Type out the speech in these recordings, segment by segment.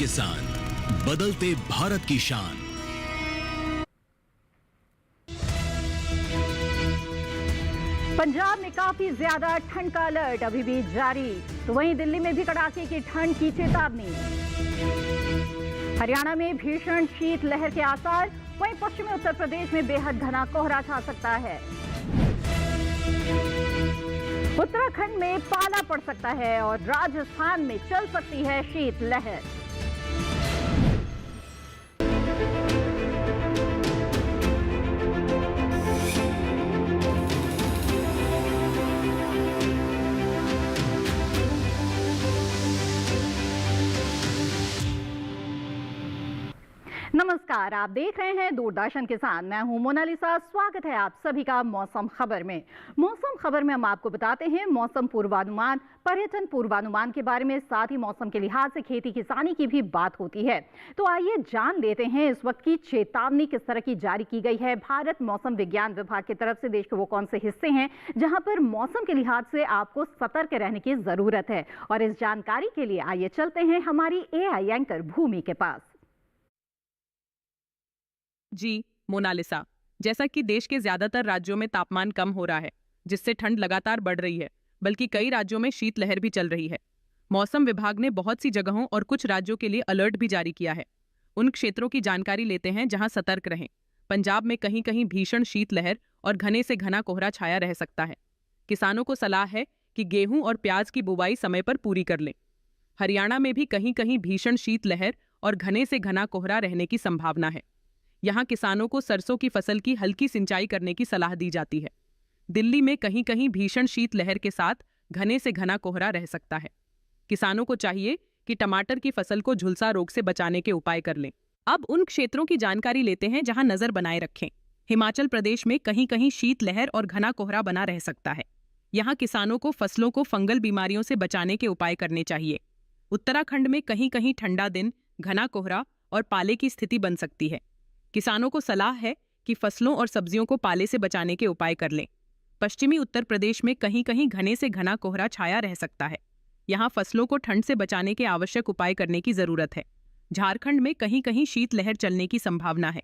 किसान, बदलते भारत की शान। पंजाब में काफी ज्यादा ठंड का अलर्ट अभी भी जारी, तो वहीं दिल्ली में भी कड़ाके की ठंड की चेतावनी। हरियाणा में भीषण शीत लहर के आसार, वहीं पश्चिमी उत्तर प्रदेश में बेहद घना कोहरा छा सकता है। उत्तराखंड में पाला पड़ सकता है और राजस्थान में चल सकती है शीत लहर। नमस्कार, आप देख रहे हैं दूरदर्शन किसान। मैं हूं मोनालिसा। स्वागत है आप सभी का मौसम खबर में। मौसम खबर में हम आपको बताते हैं मौसम पूर्वानुमान, पर्यटन पूर्वानुमान के बारे में, साथ ही मौसम के लिहाज से खेती किसानी की भी बात होती है। तो आइए जान लेते हैं इस वक्त की चेतावनी किस तरह की जारी की गई है भारत मौसम विज्ञान विभाग की तरफ से। देश के वो कौन से हिस्से हैं जहां पर मौसम के लिहाज से आपको सतर्क रहने की जरूरत है, और इस जानकारी के लिए आइए चलते हैं हमारी AI एंकर भूमि के पास। जी मोनालिसा, जैसा कि देश के ज्यादातर राज्यों में तापमान कम हो रहा है, जिससे ठंड लगातार बढ़ रही है, बल्कि कई राज्यों में शीतलहर भी चल रही है। मौसम विभाग ने बहुत सी जगहों और कुछ राज्यों के लिए अलर्ट भी जारी किया है। उन क्षेत्रों की जानकारी लेते हैं जहां सतर्क रहें। पंजाब में कहीं कहीं भीषण शीतलहर और घने से घना कोहरा छाया रह सकता है। किसानों को सलाह है कि गेहूं और प्याज की बुवाई समय पर पूरी कर लें। हरियाणा में भी कहीं कहीं भीषण शीतलहर और घने से घना कोहरा रहने की संभावना है। यहाँ किसानों को सरसों की फसल की हल्की सिंचाई करने की सलाह दी जाती है। दिल्ली में कहीं कहीं भीषण शीतलहर के साथ घने से घना कोहरा रह सकता है। किसानों को चाहिए कि टमाटर की फसल को झुलसा रोग से बचाने के उपाय कर लें। अब उन क्षेत्रों की जानकारी लेते हैं जहां नजर बनाए रखें। हिमाचल प्रदेश में कहीं कहीं शीतलहर और घना कोहरा बना रह सकता है। यहाँ किसानों को फसलों को फंगल बीमारियों से बचाने के उपाय करने चाहिए। उत्तराखंड में कहीं कहीं ठंडा दिन, घना कोहरा और पाले की स्थिति बन सकती है। किसानों को सलाह है कि फसलों और सब्जियों को पाले से बचाने के उपाय कर लें। पश्चिमी उत्तर प्रदेश में कहीं कहीं घने से घना कोहरा छाया रह सकता है। यहाँ फसलों को ठंड से बचाने के आवश्यक उपाय करने की जरूरत है। झारखंड में कहीं कहीं शीतलहर चलने की संभावना है।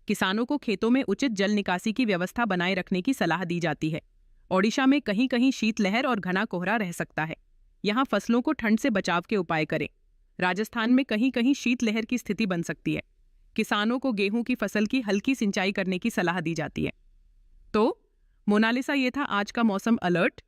किसानों को खेतों में उचित जल निकासी की व्यवस्था बनाए रखने की सलाह दी जाती है। ओडिशा में कहीं कहीं शीतलहर और घना कोहरा रह सकता है। यहाँ फसलों को ठंड से बचाव के उपाय करें। राजस्थान में कहीं कहीं शीतलहर की स्थिति बन सकती है। किसानों को गेहूं की फसल की हल्की सिंचाई करने की सलाह दी जाती है। तो मोनालिसा, ये था आज का मौसम अलर्ट।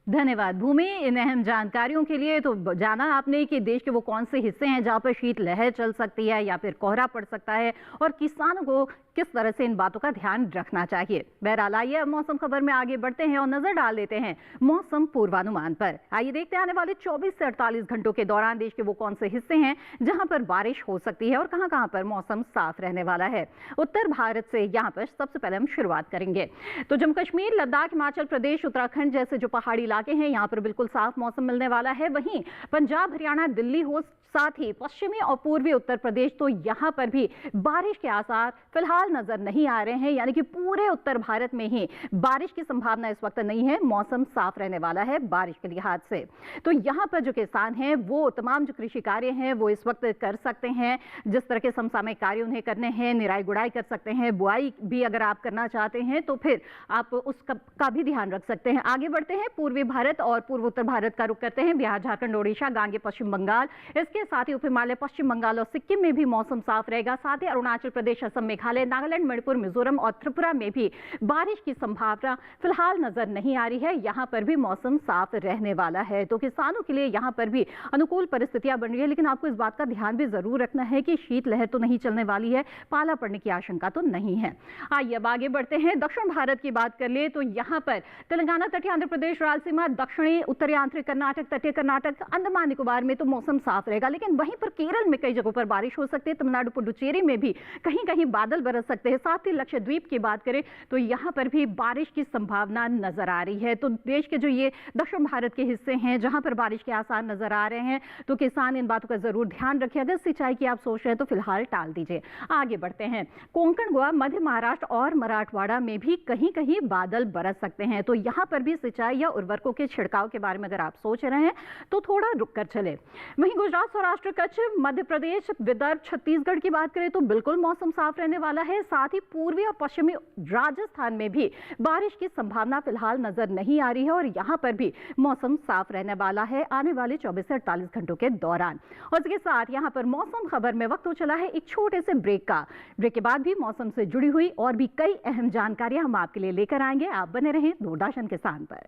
धन्यवाद भूमि इन अहम जानकारियों के लिए। तो जाना आपने कि देश के वो कौन से हिस्से हैं जहां पर शीतलहर चल सकती है या फिर कोहरा पड़ सकता है, और किसानों को किस तरह से इन बातों का ध्यान रखना चाहिए। बहरहाल आइए अब मौसम खबर में आगे बढ़ते हैं और नजर डाल लेते हैं मौसम पूर्वानुमान पर। आइए देखते हैं आने वाले 24 से 48 घंटों के दौरान देश के वो कौन से हिस्से हैं जहां पर बारिश हो सकती है और कहां कहां पर मौसम साफ रहने वाला है। उत्तर भारत से यहां पर सबसे पहले हम शुरुआत करेंगे। तो जम्मू कश्मीर, लद्दाख, हिमाचल प्रदेश, उत्तराखंड जैसे जो पहाड़ी इलाके हैं, यहां पर बिल्कुल साफ मौसम मिलने वाला है। वहीं पंजाब, हरियाणा, दिल्ली हो, साथ ही पश्चिमी और पूर्वी उत्तर प्रदेश, तो यहां पर भी बारिश के आसार फिलहाल नजर नहीं आ रहे हैं। यानी कि पूरे उत्तर भारत में ही बारिश की संभावना इस वक्त नहीं है। मौसम साफ रहने वाला है बारिश के लिहाज से। तो यहां पर जो किसान हैं वो तमाम जो कृषि कार्य हैं वो इस वक्त कर सकते हैं। जिस तरह के समसामयिक कार्य उन्हें करने हैं, निराई गुड़ाई कर सकते हैं, बुआई भी अगर आप करना चाहते हैं तो फिर आप उसका भी ध्यान रख सकते हैं। आगे बढ़ते हैं, पूर्वी भारत और पूर्व उत्तर भारत का रुख करते हैं। बिहार, झारखंड, ओडिशा, गांगे, पश्चिम बंगाल, इसके साथ ही उप हिमालय, पश्चिम बंगाल और सिक्किम में भी मौसम साफ रहेगा। साथ ही अरुणाचल प्रदेश, असम, मेघालय, नागालैंड, मणिपुर, मिजोरम और त्रिपुरा में भी बारिश की संभावना फिलहाल नजर नहीं आ रही है। यहां पर भी मौसम साफ रहने वाला है। तो किसानों के लिए यहां पर भी अनुकूल परिस्थितियां बन रही है। लेकिन आपको इस बात का ध्यान भी जरूर रखना है कि शीतलहर तो नहीं चलने वाली है, पाला पड़ने की आशंका तो नहीं है। आइए अब आगे बढ़ते हैं। दक्षिण भारत की बात कर ले तो यहां पर तेलंगाना, तटीय आंध्र प्रदेश, रायलसीमा, दक्षिणी उत्तरी आंतरिक कर्नाटक, तटीय कर्नाटक, अंडमान निकोबार में तो मौसम साफ रहेगा। लेकिन वहीं पर केरल में कई जगहों पर बारिश हो सकती है। तमिलनाडु, पुडुचेरी में भी कहीं कहीं बादल बरस सकते हैं। साथ ही लक्षद्वीप की बात करें तो यहां पर भी बारिश की संभावना नजर आ रही है। तो देश के जो ये दक्षिण भारत के हिस्से हैं जहां पर बारिश के आसार नजर आ रहे हैं, तो किसान इन बातों का जरूर ध्यान रखें। अगर सिंचाई की आप सोच रहे हैं तो फिलहाल टाल दीजिए। आगे बढ़ते हैं, कोंकण, गोवा, मध्य महाराष्ट्र और मराठवाड़ा में भी कहीं कहीं बादल बरस सकते हैं। तो यहां पर भी सिंचाई या उर्वरकों के छिड़काव के बारे में अगर आप सोच रहे हैं तो थोड़ा रुक कर चले। वहीं गुजरात, सौराष्ट्र, कच्छ, मध्य प्रदेश, विदर्भ, छत्तीसगढ़ की बात करें तो बिल्कुल मौसम साफ रहने वाला है। साथ ही पूर्वी और पश्चिमी राजस्थान में भी बारिश की संभावना फिलहाल नजर नहीं आ रही है और यहां पर भी मौसम साफ रहने वाला है आने वाले 24 से 48 घंटों के दौरान। और इसके साथ यहां पर मौसम खबर में वक्त हो चला है एक छोटे से ब्रेक का। ब्रेक के बाद भी मौसम से जुड़ी हुई और भी कई अहम जानकारियां हम आपके लिए लेकर आएंगे। आप बने रहें दूरदर्शन किसान पर।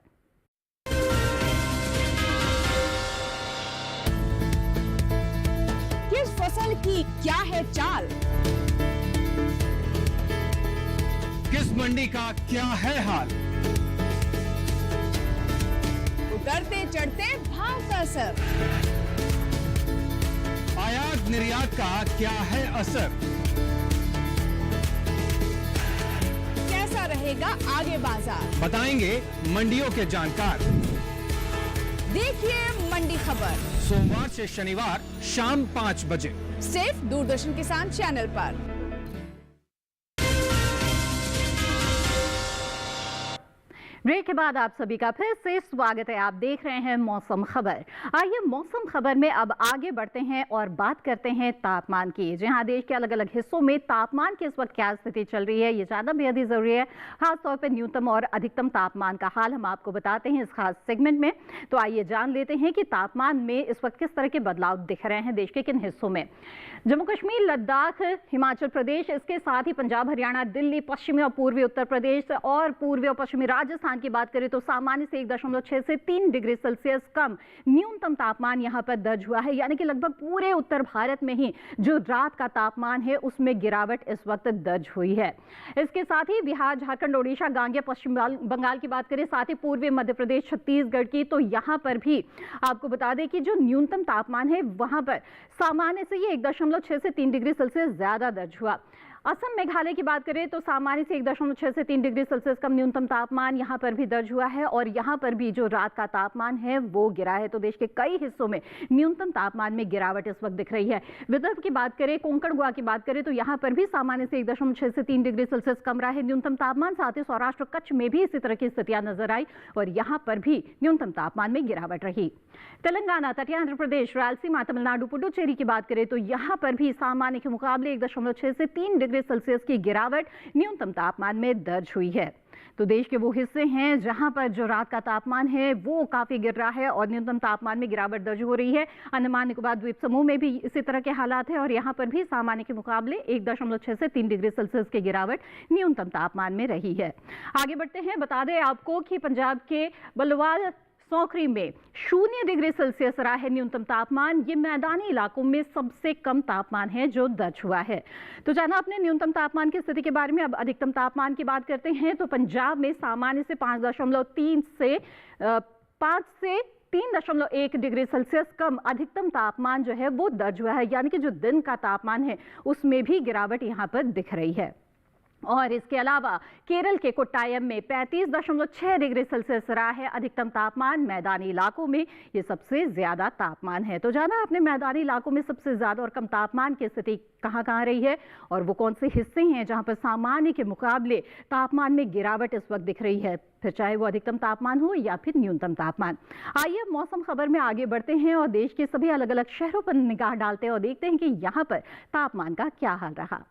किस फसल की क्या है चाल, किस मंडी का क्या है हाल, उतरते चढ़ते भाव का असर, आयात निर्यात का क्या है असर, कैसा रहेगा आगे बाजार, बताएंगे मंडियों के जानकार। देखिए मंडी खबर सोमवार से शनिवार शाम 5 बजे सिर्फ दूरदर्शन किसान चैनल पर। ब्रेक के बाद आप सभी का फिर से स्वागत है। आप देख रहे हैं मौसम खबर। आइए मौसम खबर में अब आगे बढ़ते हैं और बात करते हैं तापमान की। जहां देश के अलग अलग हिस्सों में तापमान की इस वक्त क्या स्थिति चल रही है, ये जानना बेहद ही जरूरी है। खासतौर पर न्यूनतम और अधिकतम तापमान का हाल हम आपको बताते हैं इस खास सेगमेंट में। तो आइए जान लेते हैं कि तापमान में इस वक्त किस तरह के बदलाव दिख रहे हैं देश के किन हिस्सों में। जम्मू कश्मीर, लद्दाख, हिमाचल प्रदेश, इसके साथ ही पंजाब, हरियाणा, दिल्ली, पश्चिमी और पूर्वी उत्तर प्रदेश और पूर्वी और पश्चिमी राजस्थान की बात करें तो सामान्य से 1.6 से 3 डिग्री सेल्सियस कम न्यूनतम तापमान यहां पर दर्ज हुआ है। यानी कि लगभग पूरे उत्तर भारत में ही जो रात का तापमान है उसमें गिरावट इस वक्त दर्ज हुई है। इसके साथ ही बिहार, झारखंड, ओडिशा, गांगेय, पश्चिम बंगाल की बात करें, साथ ही पूर्वी मध्य प्रदेश, छत्तीसगढ़ की, तो यहां पर भी आपको बता दें कि जो न्यूनतम तापमान है वहां पर सामान्य से ये 1.6 से 3 डिग्री सेल्सियस ज्यादा दर्ज हुआ। असम, मेघालय की बात करें तो सामान्य से 1.6 से 3 डिग्री सेल्सियस कम न्यूनतम तापमान यहां पर भी दर्ज हुआ है और यहां पर भी जो रात का तापमान है वो गिरा है। तो देश के कई हिस्सों में न्यूनतम तापमान में गिरावट इस वक्त दिख रही है। विदर्भ की बात करें, कोंकण, गोवा की बात करें तो यहां पर भी सामान्य से 1.6 से 3 डिग्री सेल्सियस कम रहा है न्यूनतम तापमान। साथ ही सौराष्ट्र, कच्छ में भी इसी तरह की स्थितियां नजर आई और यहां पर भी न्यूनतम तापमान में गिरावट रही। तेलंगाना, तटीय आंध्र प्रदेश, रायलसीमा, तमिलनाडु, पुडुचेरी की बात करें तो यहां पर भी सामान्य के मुकाबले 1.6 से 3 डिग्री सेल्सियस की गिरावट न्यूनतम तापमान में दर्ज हुई है। तो देश के वो हिस्से हैं जहां पर जो रात का तापमान है वो काफी गिर रहा है और न्यूनतम तापमान में गिरावट दर्ज हो रही है। अंडमान निकोबार द्वीप समूह में भी इसी तरह के हालात है और यहां पर भी सामान्य के मुकाबले 1.6 से 3 डिग्री सेल्सियस की गिरावट न्यूनतम तापमान में रही है। आगे बढ़ते हैं, बता दें आपको कि पंजाब के बलवाल, सौखरी में 0 डिग्री सेल्सियस रहा है न्यूनतम तापमान। ये मैदानी इलाकों में सबसे कम तापमान है जो दर्ज हुआ है। तो जाना अपने न्यूनतम तापमान की स्थिति के बारे में। अब अधिकतम तापमान की बात करते हैं तो पंजाब में सामान्य से 5.3 से 5 से 3.1 डिग्री सेल्सियस कम अधिकतम तापमान जो है वो दर्ज हुआ है। यानी कि जो दिन का तापमान है उसमें भी गिरावट यहाँ पर दिख रही है। और इसके अलावा केरल के कोट्टायम में 35.6 डिग्री सेल्सियस रहा है अधिकतम तापमान। मैदानी इलाकों में ये सबसे ज्यादा तापमान है। तो जाना आपने मैदानी इलाकों में सबसे ज्यादा और कम तापमान की स्थिति कहाँ कहाँ रही है और वो कौन से हिस्से हैं जहां पर सामान्य के मुकाबले तापमान में गिरावट इस वक्त दिख रही है, फिर चाहे वो अधिकतम तापमान हो या फिर न्यूनतम तापमान। आइए मौसम खबर में आगे बढ़ते हैं और देश के सभी अलग अलग शहरों पर निगाह डालते हैं और देखते हैं कि यहाँ पर तापमान का क्या हाल रहा।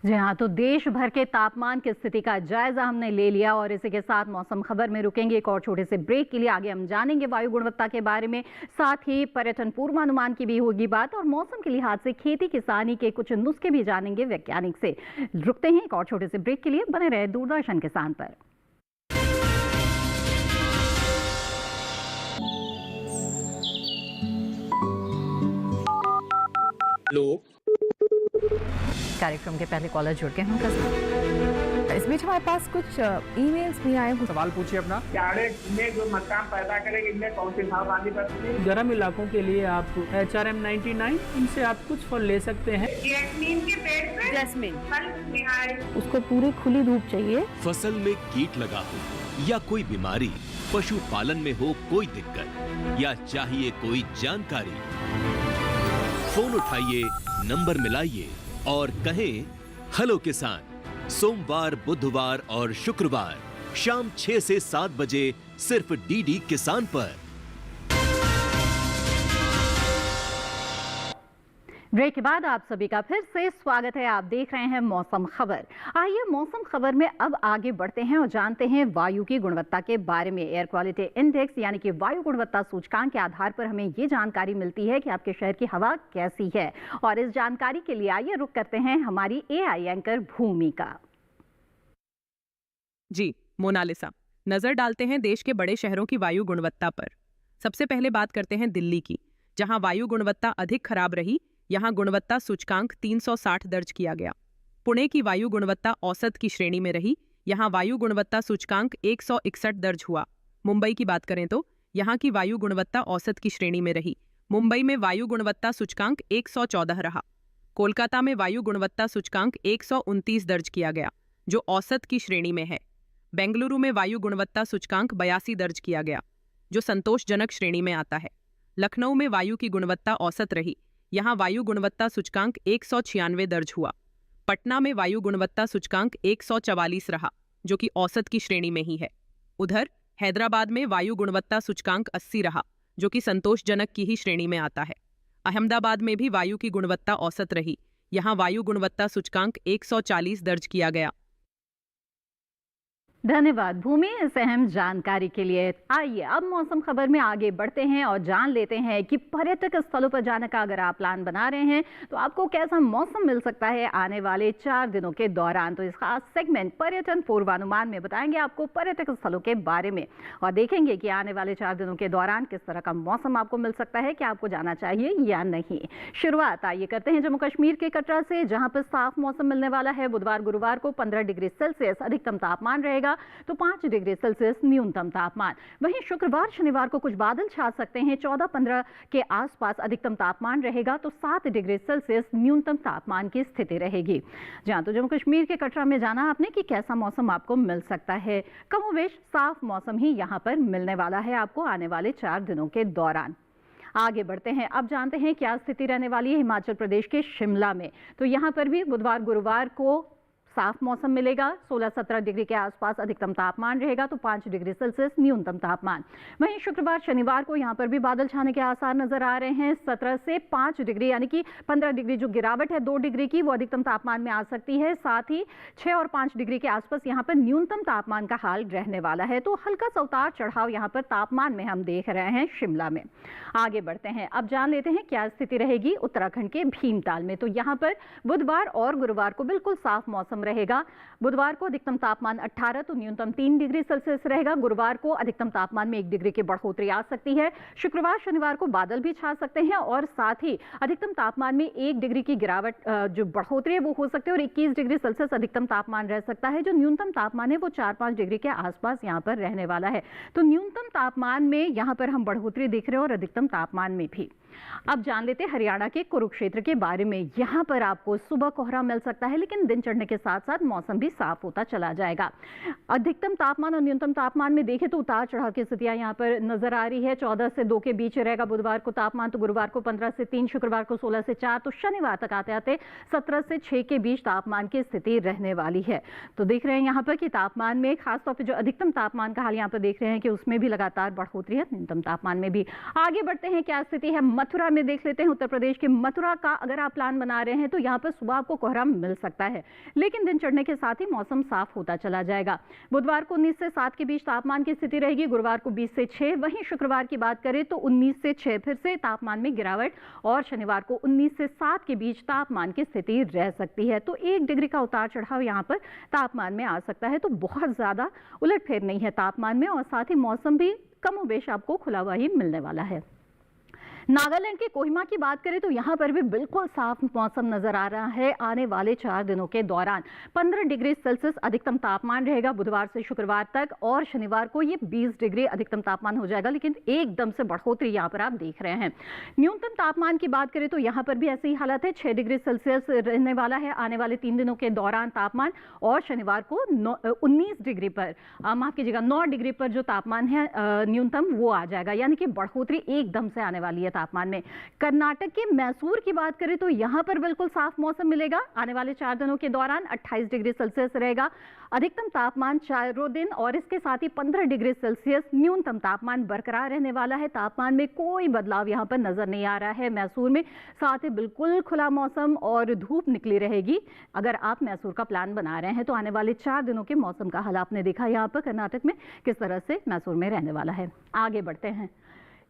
जी हाँ, तो देश भर के तापमान की स्थिति का जायजा हमने ले लिया और इसी के साथ मौसम खबर में रुकेंगे एक और छोटे से ब्रेक के लिए। आगे हम जानेंगे वायु गुणवत्ता के बारे में, साथ ही पर्यटन पूर्वानुमान की भी होगी बात और मौसम के लिहाज से खेती किसानी के कुछ नुस्खे भी जानेंगे वैज्ञानिक से। रुकते हैं एक और छोटे से ब्रेक के लिए, बने रहे दूरदर्शन किसान पर। कार्यक्रम के पहले कॉलर जुड़ गए हैं। इस बीच हमारे पास कुछ ईमेल्स भी आए हैं। सवाल पूछिए अपना। जाड़े में जो मकान पैदा करेंगे इनमें कौन सी सावधानी बरतनी है? गर्म इलाकों के लिए आप HRM 99 इनसे आप कुछ फल ले सकते हैं। जैस्मीन के पेड़ पे जैस्मिन फल निहाय। उसको पूरी खुली धूप चाहिए। फसल में कीट लगा हो या कोई बीमारी, पशुपालन में हो कोई दिक्कत या चाहिए कोई जानकारी, फोन उठाइए, नंबर मिलाइए और कहें हेलो किसान। सोमवार, बुधवार और शुक्रवार शाम 6 से 7 बजे सिर्फ डीडी किसान पर। ब्रेक के बाद आप सभी का फिर से स्वागत है। आप देख रहे हैं मौसम खबर। आइए मौसम खबर में अब आगे बढ़ते हैं और जानते हैं वायु की गुणवत्ता के बारे में। एयर क्वालिटी इंडेक्स यानी कि वायु गुणवत्ता सूचकांक के आधार पर हमें ये जानकारी मिलती है कि आपके शहर की हवा कैसी है। और इस जानकारी के लिए आइए रुक करते हैं हमारी AI एंकर भूमि का। जी मोनालिसा, नजर डालते हैं देश के बड़े शहरों की वायु गुणवत्ता पर। सबसे पहले बात करते हैं दिल्ली की, जहां वायु गुणवत्ता अधिक खराब रही। यहां गुणवत्ता सूचकांक 360 दर्ज किया गया। पुणे की वायु गुणवत्ता औसत की श्रेणी में रही। यहां वायु गुणवत्ता सूचकांक 161 दर्ज हुआ। मुंबई की बात करें तो यहां की वायु गुणवत्ता औसत की श्रेणी में रही। मुंबई में वायु गुणवत्ता सूचकांक 114 रहा। कोलकाता में वायु गुणवत्ता सूचकांक 129 दर्ज किया गया, जो औसत की श्रेणी में है। बेंगलुरु में वायु गुणवत्ता सूचकांक 82 दर्ज किया गया, जो संतोषजनक श्रेणी में आता है। लखनऊ में वायु की गुणवत्ता औसत रही। यहां वायु गुणवत्ता सूचकांक 196 दर्ज हुआ। पटना में वायु गुणवत्ता सूचकांक 144 रहा, जो कि औसत की श्रेणी में ही है। उधर हैदराबाद में वायु गुणवत्ता सूचकांक 80 रहा, जो कि संतोषजनक की ही श्रेणी में आता है। अहमदाबाद में भी वायु की गुणवत्ता औसत रही। यहां वायु गुणवत्ता सूचकांक 140 दर्ज किया गया। धन्यवाद भूमि इस अहम जानकारी के लिए। आइए अब मौसम खबर में आगे बढ़ते हैं और जान लेते हैं कि पर्यटक स्थलों पर जाने का अगर आप प्लान बना रहे हैं तो आपको कैसा मौसम मिल सकता है आने वाले 4 दिनों के दौरान। तो इस खास सेगमेंट पर्यटन पूर्वानुमान में बताएंगे आपको पर्यटक स्थलों के बारे में और देखेंगे कि आने वाले 4 दिनों के दौरान किस तरह का मौसम आपको मिल सकता है, क्या आपको जाना चाहिए या नहीं। शुरुआत आइए करते हैं जम्मू कश्मीर के कटरा से, जहां पर साफ मौसम मिलने वाला है। बुधवार गुरुवार को 15 डिग्री सेल्सियस अधिकतम तापमान रहेगा तो 5 डिग्री सेल्सियस न्यूनतम तापमान। वहीं शुक्रवार शनिवार को कुछ बादल छा सकते हैं। 14-15 के आसपास अधिकतम तापमान रहेगा तो 7 डिग्री सेल्सियस न्यूनतम तापमान की स्थिति रहेगी। जहां तो जम्मू कश्मीर के कटरा में जाना आपने कि कैसा मौसम आपको मिल सकता है। कमोवेश साफ मौसम ही यहां पर मिलने वाला है आपको आने वाले 4 दिनों के दौरान। आगे बढ़ते हैं, अब जानते हैं क्या स्थिति रहने वाली है हिमाचल प्रदेश के शिमला में। तो यहां पर भी बुधवार गुरुवार को साफ मौसम मिलेगा। 16-17 डिग्री के आसपास अधिकतम तापमान रहेगा तो 5 डिग्री सेल्सियस न्यूनतम तापमान। वहीं शुक्रवार शनिवार को यहां पर भी बादल छाने के आसार नजर आ रहे हैं। 17 से 5 डिग्री यानी कि 15 डिग्री जो गिरावट है 2 डिग्री की, वो अधिकतम तापमान में आ सकती है। साथ ही 6 और 5 डिग्री के आसपास यहां पर न्यूनतम तापमान का हाल रहने वाला है। तो हल्का सा उतार चढ़ाव यहां पर तापमान में हम देख रहे हैं शिमला में। आगे बढ़ते हैं, अब जान लेते हैं क्या स्थिति रहेगी उत्तराखंड के भीमताल में। तो यहां पर बुधवार और गुरुवार को बिल्कुल साफ मौसम रहेगा। बुधवार को अधिकतम तापमान 18 तो न्यूनतम 3 डिग्री सेल्सियस रहेगा। गुरुवार को अधिकतम तापमान में 1 डिग्री की बढ़ोतरी आ सकती है। शुक्रवार शनिवार को बादल भी छा सकते हैं और साथ ही अधिकतम तापमान में 1 डिग्री की गिरावट जो बढ़ोतरी है वो हो सकती है और 21 डिग्री सेल्सियस अधिकतम तापमान रह सकता है। जो न्यूनतम तापमान है वो 4-5 डिग्री के आसपास यहाँ पर रहने वाला है। तो न्यूनतम तापमान में यहाँ पर हम बढ़ोतरी देख रहे हैं और अधिकतम तापमान में भी। अब जान लेते हैं हरियाणा के कुरुक्षेत्र के बारे में। यहाँ पर आपको सुबह कोहरा मिल सकता है लेकिन दिन चढ़ने के साथ साथ मौसम भी साफ होता चला जाएगा। अधिकतम तापमान और न्यूनतम तापमान में देखें तो उतार चढ़ाव की स्थितियां यहाँ पर नजर आ रही है। 14 से 2 के बीच रहेगा बुधवार को तापमान, तो गुरुवार को 15 से 3, शुक्रवार को 16 से 4, तो शनिवार तक आते आते 17 से 6 के बीच तापमान की स्थिति रहने वाली है। तो देख रहे हैं यहाँ पर कि तापमान में खासतौर पर जो अधिकतम तापमान का हाल यहाँ पर देख रहे हैं कि उसमें भी लगातार बढ़ोतरी है, न्यूनतम तापमान में भी। आगे बढ़ते हैं, क्या स्थिति है मथुरा में देख लेते हैं। उत्तर प्रदेश के मथुरा का अगर आप प्लान बना रहे हैं तो यहाँ पर सुबह आपको कोहरा मिल सकता है, लेकिन दिन चढ़ने के साथ ही मौसम साफ होता चला जाएगा। बुधवार को 19 से 7 के बीच तापमान की स्थिति रहेगी, गुरुवार को 20 से 6। वहीं शुक्रवार की बात करें तो 19 से 6 फिर से तापमान में गिरावट, और शनिवार को 19 से 7 के बीच तापमान की स्थिति रह सकती है। तो 1 डिग्री का उतार चढ़ाव यहाँ पर तापमान में आ सकता है। तो बहुत ज्यादा उलटफेर नहीं है तापमान में, और साथ ही मौसम भी कमोबेश आपको खुला हुआ ही मिलने वाला है। नागालैंड के कोहिमा की बात करें तो यहाँ पर भी बिल्कुल साफ मौसम नजर आ रहा है। आने वाले 4 दिनों के दौरान 15 डिग्री सेल्सियस अधिकतम तापमान रहेगा बुधवार से शुक्रवार तक, और शनिवार को ये 20 डिग्री अधिकतम तापमान हो जाएगा, लेकिन एकदम से बढ़ोतरी यहाँ पर आप देख रहे हैं। न्यूनतम तापमान की बात करें तो यहाँ पर भी ऐसी ही हालत है, 6 डिग्री सेल्सियस रहने वाला है आने वाले 3 दिनों के दौरान तापमान, और शनिवार को 19 डिग्री पर, माफ कीजिएगा 9 डिग्री पर जो तापमान है न्यूनतम वो आ जाएगा, यानी कि बढ़ोतरी एकदम से आने वाली है तापमान में। कर्नाटक के मैसूर की बात करें तो यहां पर बिल्कुल साफ मौसम मिलेगा। आने वाले 4 दिनों के दौरान 28 डिग्री सेल्सियस रहेगा अधिकतम तापमान 4 दिन, और इसके साथ ही 15 डिग्री सेल्सियस न्यूनतम तापमान बरकरार रहने वाला है। तापमान में कोई बदलाव यहां पर नजर नहीं आ रहा है मैसूर में। साथ ही बिल्कुल खुला मौसम और धूप निकली रहेगी। अगर आप मैसूर का प्लान बना रहे हैं तो आने वाले 4 दिनों के मौसम का हाल आपने देखा यहाँ पर कर्नाटक में किस तरह से मैसूर में रहने वाला है। आगे बढ़ते हैं।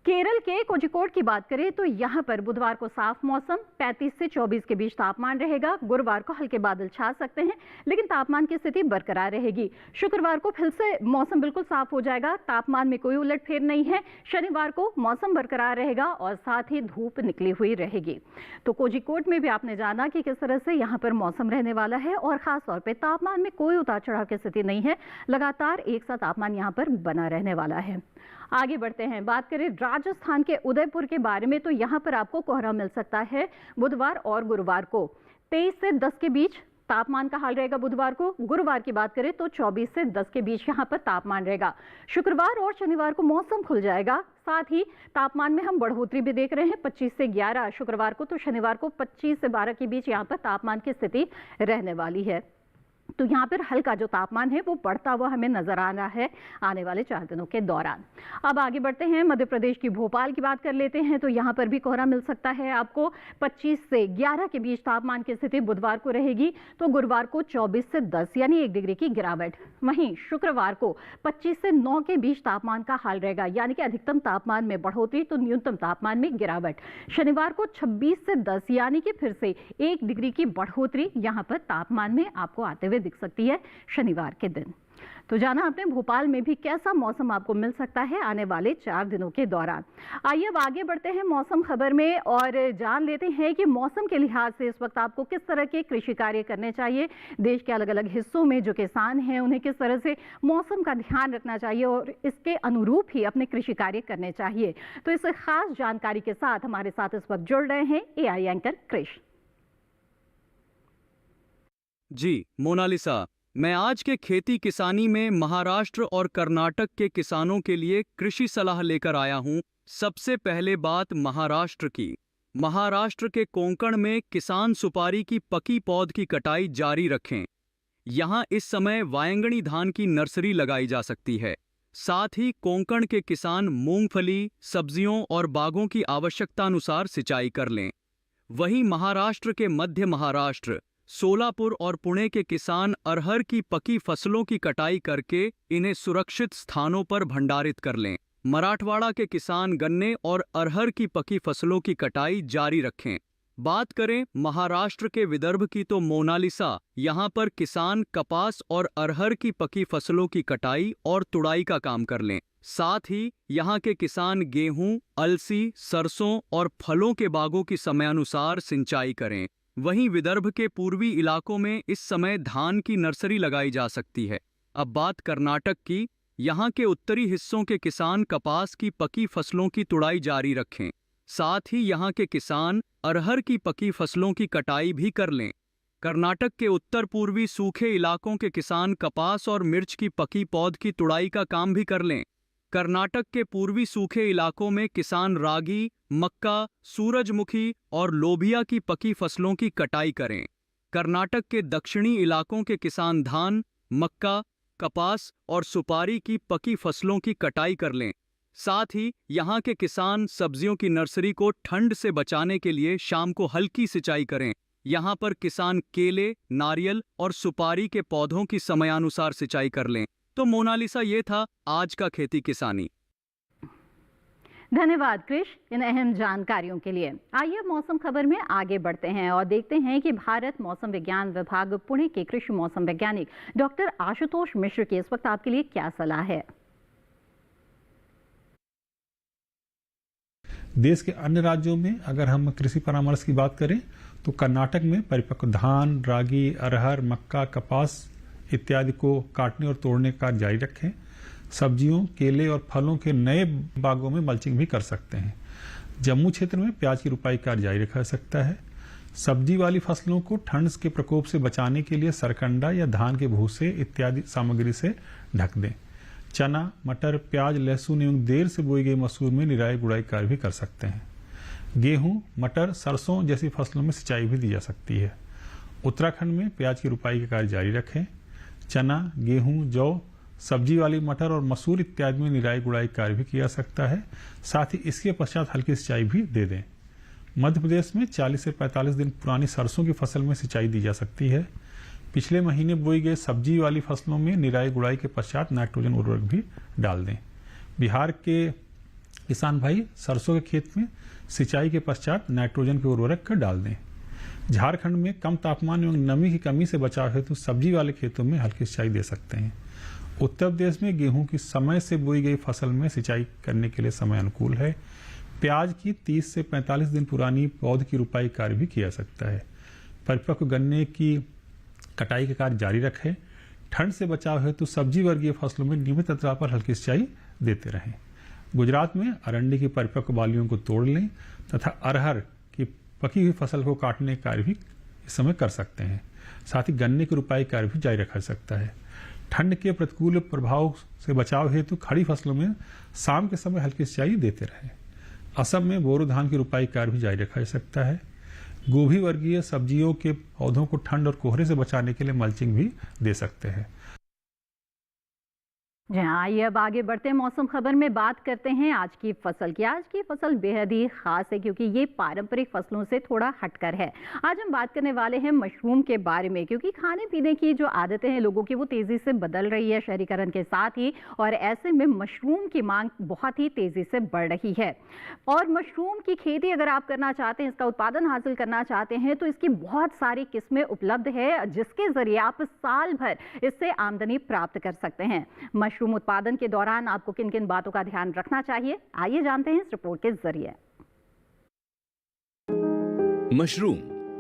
केरल के कोझिकोड की बात करें तो यहां पर बुधवार को साफ मौसम, 35 से 24 के बीच तापमान रहेगा। गुरुवार को हल्के बादल छा सकते हैं, लेकिन तापमान की स्थिति बरकरार रहेगी। शुक्रवार को फिर से मौसम बिल्कुल साफ हो जाएगा, तापमान में कोई उलटफेर नहीं है। शनिवार को मौसम बरकरार रहेगा और साथ ही धूप निकली हुई रहेगी। तो कोझिकोड में भी आपने जाना कि किस तरह से यहाँ पर मौसम रहने वाला है, और खासतौर पर तापमान में कोई उतार चढ़ाव की स्थिति नहीं है। लगातार एक सा तापमान यहाँ पर बना रहने वाला है। आगे बढ़ते हैं। बात करें राजस्थान के उदयपुर के बारे में तो यहाँ पर आपको कोहरा मिल सकता है बुधवार और गुरुवार को। 23 से 10 के बीच तापमान का हाल रहेगा बुधवार को। गुरुवार की बात करें तो 24 से 10 के बीच यहाँ पर तापमान रहेगा। शुक्रवार और शनिवार को मौसम खुल जाएगा, साथ ही तापमान में हम बढ़ोतरी भी देख रहे हैं। 25 से 11 शुक्रवार को, तो शनिवार को 25 से 12 के बीच यहाँ पर तापमान की स्थिति रहने वाली है। तो यहाँ पर हल्का जो तापमान है वो बढ़ता हुआ हमें नजर आ रहा है आने वाले 4 दिनों के दौरान। अब आगे बढ़ते हैं। मध्य प्रदेश की भोपाल की बात कर लेते हैं तो यहाँ पर भी कोहरा मिल सकता है आपको। 25 से 11 के बीच तापमान की स्थिति बुधवार को रहेगी, तो गुरुवार को 24 से 10 यानी 1 डिग्री की गिरावट। वहीं शुक्रवार को 25 से 9 के बीच तापमान का हाल रहेगा, यानी कि अधिकतम तापमान में बढ़ोतरी तो न्यूनतम तापमान में गिरावट। शनिवार को 26 से 10 यानी कि फिर से 1 डिग्री की बढ़ोतरी यहाँ पर तापमान में आपको आते हुए दिख सकती है शनिवार के दिन। तो जाना आपने भोपाल में भी कैसा मौसम आपको मिल सकता है आने वाले 4 दिनों के दौरान। आइए अब आगे बढ़ते हैं मौसम खबर में और जान लेते हैं कि मौसम के लिहाज से इस वक्त आपको किस तरह के कृषि कार्य करने चाहिए। देश के अलग अलग हिस्सों में जो किसान हैं उन्हें किस तरह से मौसम का ध्यान रखना चाहिए और इसके अनुरूप ही अपने कृषि कार्य करने चाहिए। तो इस खास जानकारी के साथ हमारे साथ इस वक्त जुड़ रहे हैं एआई एंकर कृष। जी मोनालिसा, मैं आज के खेती किसानी में महाराष्ट्र और कर्नाटक के किसानों के लिए कृषि सलाह लेकर आया हूं। सबसे पहले बात महाराष्ट्र की। महाराष्ट्र के कोंकण में किसान सुपारी की पकी पौध की कटाई जारी रखें। यहां इस समय वायंगनी धान की नर्सरी लगाई जा सकती है। साथ ही कोंकण के किसान मूंगफली, सब्जियों और बागों की आवश्यकतानुसार सिंचाई कर लें। वहीं महाराष्ट्र के मध्य महाराष्ट्र, सोलापुर और पुणे के किसान अरहर की पकी फसलों की कटाई करके इन्हें सुरक्षित स्थानों पर भंडारित कर लें। मराठवाड़ा के किसान गन्ने और अरहर की पकी फसलों की कटाई जारी रखें। बात करें महाराष्ट्र के विदर्भ की तो मोनालिसा, यहाँ पर किसान कपास और अरहर की पकी फसलों की कटाई और तुड़ाई का काम कर लें। साथ ही यहाँ के किसान गेहूं, अलसी, सरसों और फलों के बागों की समयानुसार सिंचाई करें। वहीं विदर्भ के पूर्वी इलाकों में इस समय धान की नर्सरी लगाई जा सकती है। अब बात कर्नाटक की। यहाँ के उत्तरी हिस्सों के किसान कपास की पकी फसलों की तुड़ाई जारी रखें। साथ ही यहाँ के किसान अरहर की पकी फसलों की कटाई भी कर लें। कर्नाटक के उत्तर पूर्वी सूखे इलाकों के किसान कपास और मिर्च की पकी पौध की तुड़ाई का काम भी कर लें। कर्नाटक के पूर्वी सूखे इलाकों में किसान रागी, मक्का, सूरजमुखी और लोबिया की पकी फसलों की कटाई करें। कर्नाटक के दक्षिणी इलाकों के किसान धान, मक्का, कपास और सुपारी की पकी फसलों की कटाई कर लें। साथ ही यहाँ के किसान सब्जियों की नर्सरी को ठंड से बचाने के लिए शाम को हल्की सिंचाई करें। यहाँ पर किसान केले, नारियल और सुपारी के पौधों की समयानुसार सिंचाई कर लें। तो मोनालिसा, ये था आज का खेती किसानी। धन्यवाद कृष इन अहम जानकारियों के लिए। आइए मौसम खबर में आगे बढ़ते हैं और देखते हैं कि भारत मौसम विज्ञान विभाग पुणे के कृषि मौसम वैज्ञानिक डॉक्टर आशुतोष मिश्र की इस वक्त आपके लिए क्या सलाह है। देश के अन्य राज्यों में अगर हम कृषि परामर्श की बात करें तो कर्नाटक में परिपक्व धान, रागी, अरहर, मक्का, कपास इत्यादि को काटने और तोड़ने का कार्य जारी रखें। सब्जियों, केले और फलों के नए बागों में मल्चिंग भी कर सकते हैं। जम्मू क्षेत्र में प्याज की रुपाई कार्य जारी रखा जा सकता है। सब्जी वाली फसलों को ठंड के प्रकोप से बचाने के लिए सरकंडा या धान के भूसे इत्यादि सामग्री से ढक दें। चना, मटर, प्याज, लहसुन एवं देर से बोई गई मसूर में निराई गुड़ाई कार्य भी कर सकते हैं। गेहूं, मटर, सरसों जैसी फसलों में सिंचाई भी दी जा सकती है। उत्तराखंड में प्याज की रुपाई का कार्य जारी रखें। चना, गेहूं, जौ, सब्जी वाली मटर और मसूर इत्यादि में निराई गुड़ाई कार्य भी किया जा सकता है। साथ ही इसके पश्चात हल्की सिंचाई भी दे दें। मध्य प्रदेश में 40 से 45 दिन पुरानी सरसों की फसल में सिंचाई दी जा सकती है। पिछले महीने बोई गई सब्जी वाली फसलों में निराई गुड़ाई के पश्चात नाइट्रोजन उर्वरक भी डाल दें। बिहार के किसान भाई सरसों के खेत में सिंचाई के पश्चात नाइट्रोजन के उर्वरक डाल दें। झारखंड में कम तापमान एवं नमी की कमी से बचाव हेतु सब्जी वाले खेतों में हल्की सिंचाई दे सकते हैं। उत्तर प्रदेश में गेहूं की समय से बोई गई फसल में सिंचाई करने के लिए समय अनुकूल है। प्याज की 30 से 45 दिन पुरानी पौध की रुपाई कार्य भी किया जा सकता है। परिपक्व गन्ने की कटाई का कार्य जारी रखें। ठंड से बचाव हेतु सब्जी वर्गीय फसलों में नियमित अंतराल पर हल्की सिंचाई देते रहें। गुजरात में अरंडी की परिपक्व बालियों को तोड़ लें तथा अरहर की पकी हुई फसल को काटने का कार्य भी इस समय कर सकते हैं। साथ ही गन्ने की रुपाई कार्य भी जारी रखा जा सकता है। ठंड के प्रतिकूल प्रभाव से बचाव हेतु खड़ी फसलों में शाम के समय हल्की सिंचाई देते रहें। असम में बोरो धान की रुपाई कार्य भी जारी रखा जा सकता है। गोभी वर्गीय सब्जियों के पौधों को ठंड और कोहरे से बचाने के लिए मल्चिंग भी दे सकते हैं। जी हाँ, आइए अब आगे बढ़ते हैं। मौसम खबर में बात करते हैं आज की फसल की। आज की फसल बेहद ही खास है क्योंकि ये पारंपरिक फसलों से थोड़ा हटकर है। आज हम बात करने वाले हैं मशरूम के बारे में, क्योंकि खाने पीने की जो आदतें हैं लोगों की वो तेजी से बदल रही है शहरीकरण के साथ ही, और ऐसे में मशरूम की मांग बहुत ही तेजी से बढ़ रही है। और मशरूम की खेती अगर आप करना चाहते हैं, इसका उत्पादन हासिल करना चाहते हैं, तो इसकी बहुत सारी किस्में उपलब्ध है जिसके जरिए आप साल भर इससे आमदनी प्राप्त कर सकते हैं। मशरूम उत्पादन के दौरान आपको किन किन बातों का ध्यान रखना चाहिए, आइए जानते हैं इस रिपोर्ट के जरिए। मशरूम,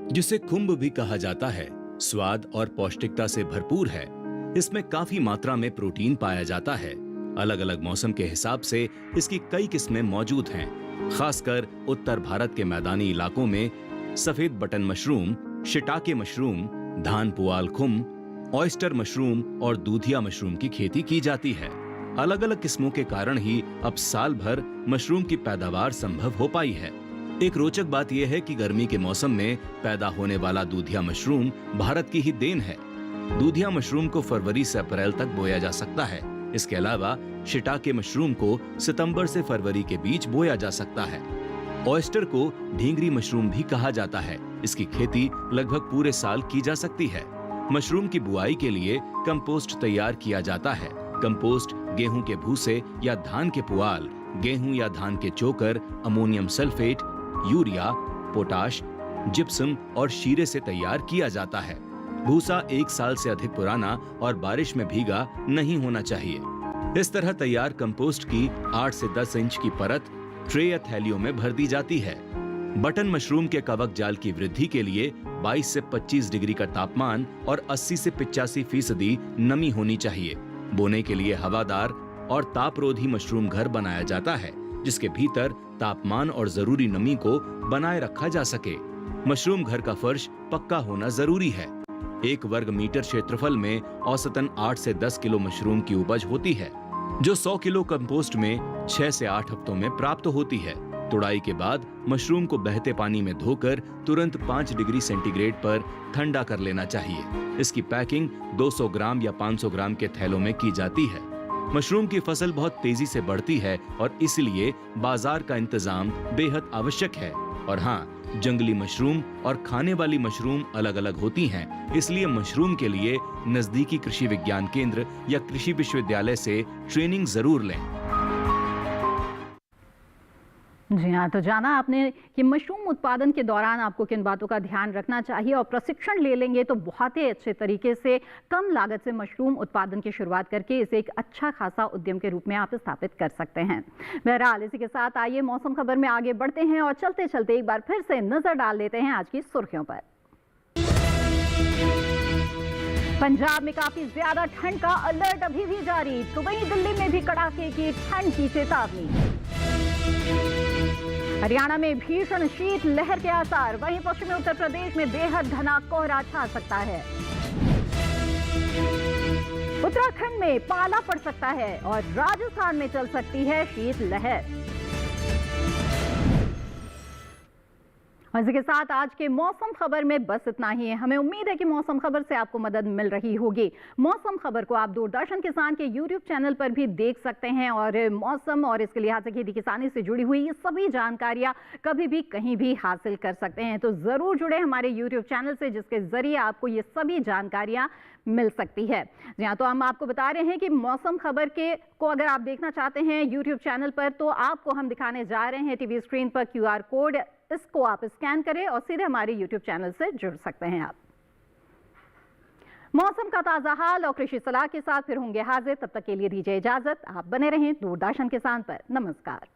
जिसे खुम्ब भी कहा जाता है, स्वाद और पौष्टिकता से भरपूर है। इसमें काफी मात्रा में प्रोटीन पाया जाता है। अलग अलग मौसम के हिसाब से इसकी कई किस्में मौजूद हैं। खासकर उत्तर भारत के मैदानी इलाकों में सफेद बटन मशरूम, शिटाके मशरूम, धान पुआल खुम्ब, ऑयस्टर मशरूम और दूधिया मशरूम की खेती की जाती है। अलग अलग किस्मों के कारण ही अब साल भर मशरूम की पैदावार संभव हो पाई है। एक रोचक बात यह है कि गर्मी के मौसम में पैदा होने वाला दूधिया मशरूम भारत की ही देन है। दूधिया मशरूम को फरवरी से अप्रैल तक बोया जा सकता है। इसके अलावा शिटाके मशरूम को सितंबर से फरवरी के बीच बोया जा सकता है। ऑयस्टर को ढींगरी मशरूम भी कहा जाता है। इसकी खेती लगभग पूरे साल की जा सकती है। मशरूम की बुआई के लिए कंपोस्ट तैयार किया जाता है। कंपोस्ट गेहूं के भूसे या धान के पुआल, गेहूं या धान के चोकर, ammonium sulphate, urea, potash, gypsum और शीरे से तैयार किया जाता है। भूसा 1 साल से अधिक पुराना और बारिश में भीगा नहीं होना चाहिए। इस तरह तैयार कंपोस्ट की 8 से 10 इंच की परत ट्रे या थैलियों में भर दी जाती है। बटन मशरूम के कवक जाल की वृद्धि के लिए 22 से 25 डिग्री का तापमान और 80 से 85% नमी होनी चाहिए। बोने के लिए हवादार और तापरोधी मशरूम घर बनाया जाता है, जिसके भीतर तापमान और जरूरी नमी को बनाए रखा जा सके। मशरूम घर का फर्श पक्का होना जरूरी है। 1 वर्ग मीटर क्षेत्रफल में औसतन 8 से 10 किलो मशरूम की उपज होती है, जो 100 किलो कंपोस्ट में 6 से 8 हफ्तों में प्राप्त होती है। तुड़ाई के बाद मशरूम को बहते पानी में धोकर तुरंत 5 डिग्री सेंटीग्रेड पर ठंडा कर लेना चाहिए। इसकी पैकिंग 200 ग्राम या 500 ग्राम के थैलों में की जाती है। मशरूम की फसल बहुत तेजी से बढ़ती है और इसलिए बाजार का इंतजाम बेहद आवश्यक है। और हाँ, जंगली मशरूम और खाने वाली मशरूम अलग अलग होती हैं, इसलिए मशरूम के लिए नजदीकी कृषि विज्ञान केंद्र या कृषि विश्वविद्यालय से ट्रेनिंग जरूर लें। जी हाँ, तो जाना आपने कि मशरूम उत्पादन के दौरान आपको किन बातों का ध्यान रखना चाहिए, और प्रशिक्षण ले लेंगे तो बहुत ही अच्छे तरीके से कम लागत से मशरूम उत्पादन की शुरुआत करके इसे एक अच्छा खासा उद्यम के रूप में आप स्थापित कर सकते हैं। बहरहाल इसी के साथ आइए मौसम खबर में आगे बढ़ते हैं और चलते चलते एक बार फिर से नजर डाल लेते हैं आज की सुर्खियों पर। पंजाब में काफी ज्यादा ठंड का अलर्ट अभी भी जारी, तो वहीं दिल्ली में भी कड़ाके की ठंड की चेतावनी। हरियाणा में भीषण शीत लहर के आसार, वहीं पश्चिमी उत्तर प्रदेश में बेहद घना कोहरा छा सकता है। उत्तराखंड में पाला पड़ सकता है और राजस्थान में चल सकती है शीत लहर। इसी के साथ आज के मौसम खबर में बस इतना ही है। हमें उम्मीद है कि मौसम खबर से आपको मदद मिल रही होगी। मौसम खबर को आप दूरदर्शन किसान के YouTube चैनल पर भी देख सकते हैं और मौसम और इसके लिहाज से खेती किसानी से जुड़ी हुई ये सभी जानकारियां कभी भी कहीं भी हासिल कर सकते हैं। तो जरूर जुड़े हमारे YouTube चैनल से, जिसके जरिए आपको ये सभी जानकारियां मिल सकती है। जी हाँ, तो हम आपको बता रहे हैं कि मौसम खबर को अगर आप देखना चाहते हैं YouTube चैनल पर, तो आपको हम दिखाने जा रहे हैं टीवी स्क्रीन पर QR कोड। इसको आप स्कैन करें और सीधे हमारे YouTube चैनल से जुड़ सकते हैं आप। मौसम का ताजा हाल और कृषि सलाह के साथ फिर होंगे हाजिर। तब तक के लिए दीजिए इजाजत। आप बने रहें दूरदर्शन किसान पर। नमस्कार।